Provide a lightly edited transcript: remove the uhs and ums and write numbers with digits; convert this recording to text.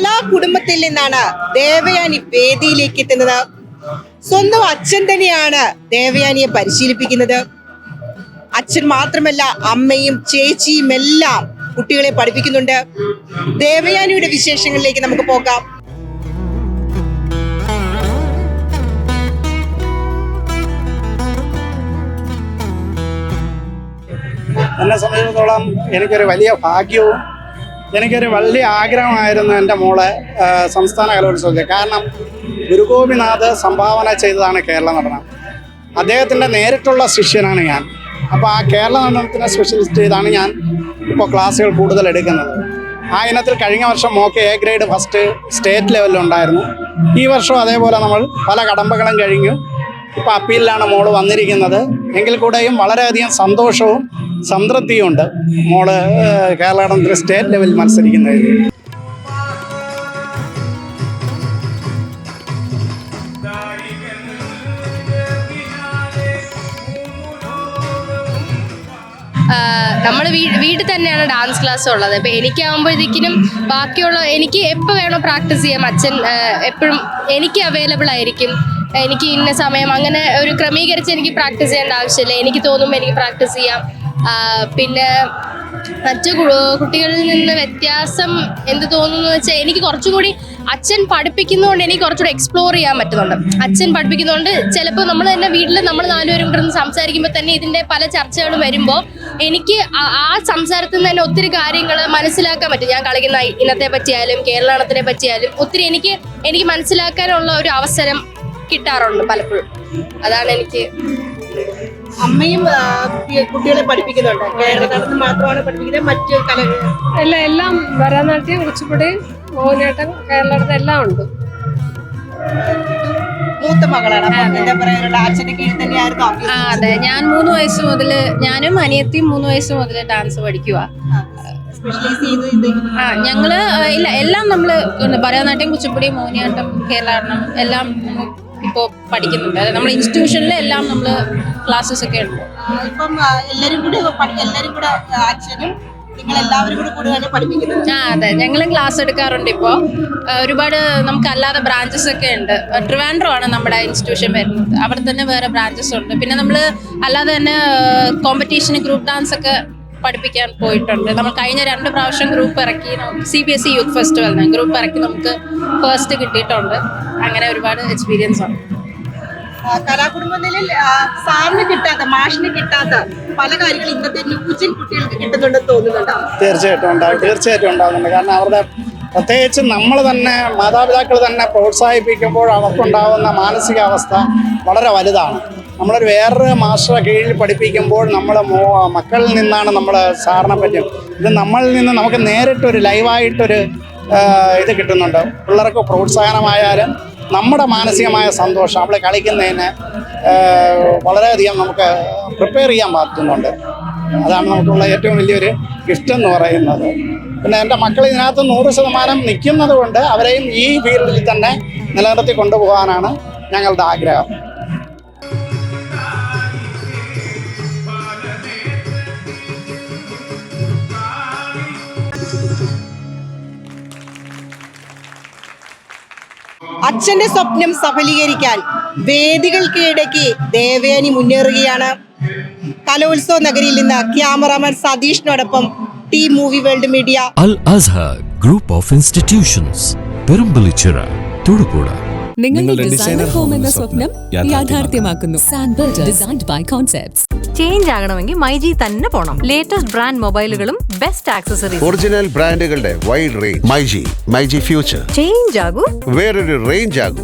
കലാകുടുംബത്തിൽ നിന്നാണ് ദേവയാനി വേദിയിലേക്ക് എത്തുന്നത്. സ്വന്തം അച്ഛൻ തന്നെയാണ് ദേവയാനിയെ പരിശീലിപ്പിക്കുന്നത്. അച്ഛൻ മാത്രമല്ല, അമ്മയും ചേച്ചിയും എല്ലാം കുട്ടികളെ പഠിപ്പിക്കുന്നുണ്ട്. ദേവയാനിയുടെ വിശേഷങ്ങളിലേക്ക് നമുക്ക് പോകാം. എന്നെ സംബന്ധിച്ചിടത്തോളം എനിക്കൊരു വലിയ ഭാഗ്യവും എനിക്കൊരു വലിയ ആഗ്രഹമായിരുന്നു എൻ്റെ മോളെ സംസ്ഥാന കലോത്സവത്തിൽ. കാരണം ഗുരുഗോപിനാഥ് സംഭാവന ചെയ്തതാണ് കേരള നടനം. അദ്ദേഹത്തിൻ്റെ നേരിട്ടുള്ള ശിഷ്യനാണ് ഞാൻ. അപ്പോൾ ആ കേരള നടനത്തിനെ സ്പെഷ്യലിസ്റ്റ് ചെയ്താണ് ഞാൻ ഇപ്പോൾ ക്ലാസ്സുകൾ കൂടുതൽ എടുക്കുന്നത്. ആ ഇനത്തിൽ കഴിഞ്ഞ വർഷം mock A grade first state ലെവലിലുണ്ടായിരുന്നു. ഈ വർഷം അതേപോലെ നമ്മൾ പല കടമ്പകളും കഴിഞ്ഞു. ഇപ്പോൾ അപ്പീലിലാണ് മോള് വന്നിരിക്കുന്നത്. എങ്കിൽ കൂടെയും വളരെയധികം സന്തോഷവും സംതൃപ്തിയുണ്ട് മോള് കേരള നടനത്തിൽ സ്റ്റേറ്റ് ലെവലിൽ മത്സരിക്കുന്നതിൽ. നമ്മൾ വീട്ടിൽ തന്നെയാണ് ഡാൻസ് ക്ലാസ് ഉള്ളത്. അപ്പോൾ എനിക്കാകുമ്പോഴത്തേക്കിനും ബാക്കിയുള്ള എനിക്ക് എപ്പോൾ വേണോ പ്രാക്ടീസ് ചെയ്യാം. അച്ഛൻ എപ്പോഴും എനിക്ക് അവൈലബിൾ ആയിരിക്കും. എനിക്ക് ഇന്ന സമയം അങ്ങനെ ഒരു ക്രമീകരിച്ച് എനിക്ക് പ്രാക്ടീസ് ചെയ്യേണ്ട ആവശ്യമില്ല. എനിക്ക് തോന്നുമ്പോൾ എനിക്ക് പ്രാക്ടീസ് ചെയ്യാം. പിന്നെ മറ്റു കുട്ടികളിൽ നിന്ന് വ്യത്യാസം എന്ത് തോന്നുന്നു വെച്ചാൽ എനിക്ക് കുറച്ചുകൂടി അച്ഛൻ പഠിപ്പിക്കുന്നതുകൊണ്ട് എനിക്ക് കുറച്ചുകൂടി എക്സ്പ്ലോർ ചെയ്യാൻ പറ്റുന്നുണ്ട്. അച്ഛൻ പഠിപ്പിക്കുന്നതുകൊണ്ട് ചിലപ്പോൾ നമ്മൾ തന്നെ വീട്ടിൽ നമ്മൾ നാലുപേരും കൂടെ ഇരുന്ന് സംസാരിക്കുമ്പോൾ തന്നെ ഇതിൻ്റെ പല ചർച്ചകളും വരുമ്പോൾ എനിക്ക് ആ സംസാരത്തിൽ നിന്ന് തന്നെ ഒത്തിരി കാര്യങ്ങൾ മനസ്സിലാക്കാൻ പറ്റും. ഞാൻ കളിക്കുന്ന ഇനത്തെ പറ്റിയാലും കേരളത്തിനെ പറ്റിയാലും ഒത്തിരി എനിക്ക് മനസ്സിലാക്കാനുള്ള ഒരു അവസരം കിട്ടാറുണ്ട് പലപ്പോഴും. അതാണ് എനിക്ക്. അമ്മയും കുട്ടികളെ പഠിപ്പിക്കുന്നുണ്ട്. കേരള നടനം മാത്രമാണ് പഠിപ്പിക്കുന്നത്, മറ്റു കലകൾ എല്ലാം ഭരതനാട്യം, കുച്ചിപ്പുടി, മോഹിനിയാട്ടം, കേരളത്തിൽ എല്ലാം ഉണ്ട്. മൂത്ത മകളാണ്. അപ്പം എന്താ പറയാനുള്ള അച്ഛന്റെ കീഴിൽ തന്നെയായിരുന്നു. അതെ, ഞാൻ 3 വയസ്സ് മുതൽ, ഞാനും അനിയത്തിയും 3 വയസ്സ് മുതൽ ഡാൻസ് പഠിക്കുക. ഞങ്ങള് ഇല്ല, എല്ലാം നമ്മള് ഭരതനാട്യം, കുച്ചിപ്പുടി, മോഹിനിയാട്ടം, കേരള നടനം എല്ലാം ഇപ്പോൾ പഠിക്കുന്നുണ്ട്. അതായത് നമ്മുടെ ഇൻസ്റ്റിറ്റ്യൂഷനിൽ എല്ലാം നമ്മൾ ക്ലാസ്സസ് ഒക്കെ ഉണ്ട്. ഇപ്പം എല്ലാവരും കൂടെ അച്ഛനും നിങ്ങളെല്ലാവരും കൂടെ പഠിപ്പിക്കുന്നത്. അതെ, ഞങ്ങളും ക്ലാസ് എടുക്കാറുണ്ട്. ഇപ്പോൾ ഒരുപാട് നമുക്ക് അല്ലാതെ ബ്രാഞ്ചസ് ഒക്കെ ഉണ്ട്. ട്രിവാൻഡ്രം ആണ് നമ്മുടെ ഇൻസ്റ്റിറ്റ്യൂഷൻ വരുന്നത്. അവിടെ തന്നെ വേറെ ബ്രാഞ്ചസ് ഉണ്ട്. പിന്നെ നമ്മൾ അല്ലാതെ തന്നെ കോമ്പറ്റീഷന് ഗ്രൂപ്പ് ഡാൻസ് ഒക്കെ പഠിപ്പിക്കാൻ പോയിട്ടുണ്ട്. നമ്മൾ കഴിഞ്ഞ 2 പ്രാവശ്യം ഗ്രൂപ്പ് ഇറക്കി, CBSE യൂത്ത് ഫെസ്റ്റിവലിന് ഗ്രൂപ്പ് ഇറക്കി നമുക്ക് ഫസ്റ്റ് കിട്ടിയിട്ടുണ്ട്. അങ്ങനെ ഒരുപാട് എക്സ്പീരിയൻസ് ആണ്. കലാകുടുംബത്തിൽ സാറിന് കിട്ടാത്ത, മാഷിന് കിട്ടാത്ത പല കാര്യങ്ങളും ഇന്നത്തെ ന്യൂജൻ കുട്ടികൾക്ക് കിട്ടുന്നുണ്ടെന്ന് തോന്നുന്നുണ്ടോ? തീർച്ചയായിട്ടും ഉണ്ടാകുന്നുണ്ട്. കാരണം അവരുടെ പ്രത്യേകിച്ച് നമ്മൾ തന്നെ മാതാപിതാക്കൾ തന്നെ പ്രോത്സാഹിപ്പിക്കുമ്പോൾ അവർക്കുണ്ടാകുന്ന മാനസികാവസ്ഥ വളരെ വലുതാണ്. നമ്മളൊരു വേറൊരു മാസ്റ്ററെ കീഴിൽ പഠിപ്പിക്കുമ്പോൾ നമ്മൾ മക്കളിൽ നിന്നാണ് നമ്മൾ സാറിനെ പറ്റും. ഇത് നമ്മളിൽ നിന്ന് നമുക്ക് നേരിട്ടൊരു ലൈവായിട്ടൊരു ഇത് കിട്ടുന്നുണ്ട്. പിള്ളേർക്ക് പ്രോത്സാഹനമായാലും നമ്മുടെ മാനസികമായ സന്തോഷം നമ്മൾ കളിക്കുന്നതിന് വളരെയധികം നമുക്ക് പ്രിപ്പയർ ചെയ്യാൻ പറ്റുന്നുണ്ട്. അതാണ് നമുക്കുള്ള ഏറ്റവും വലിയൊരു ഗിഫ്റ്റ് എന്ന് പറയുന്നത്. പിന്നെ എൻ്റെ മക്കൾ ഇതിനകത്ത് 100% നിൽക്കുന്നത് കൊണ്ട് അവരെയും ഈ ഫീൽഡിൽ തന്നെ നിലനിർത്തി കൊണ്ടുപോകാനാണ് ഞങ്ങളുടെ ആഗ്രഹം. അച്ഛന്റെ സ്വപ്നം സഫലീകരിക്കാൻ വേദികൾ കീഴടക്കി ദേവയാനി മുന്നേറുകയാണ്. കലോത്സവ നഗരിയിൽ നിന്ന് ക്യാമറാമാൻ സതീഷിനോടൊപ്പം team movie world media. Al Azhar group of institutions, Perumpillichira, Thodupuzha. നിങ്ങളുടെ ഡിസൈനർ ഹോം എന്ന സ്വപ്നം യാഥാർത്ഥ്യമാക്കുന്നു. Sanbuild, designed by concepts. Change ആകണമെങ്കിൽ മൈജി തന്നെ പോണം. ലേറ്റസ്റ്റ് ബ്രാൻഡ് മൊബൈലുകളും ബെസ്റ്റ് ആക്സസറീസ്, ഒറിജിനൽ ബ്രാൻഡുകളുടെ wide range. MyG future. Change ആകൂ, വേറൊരു റേഞ്ച് ആകൂ.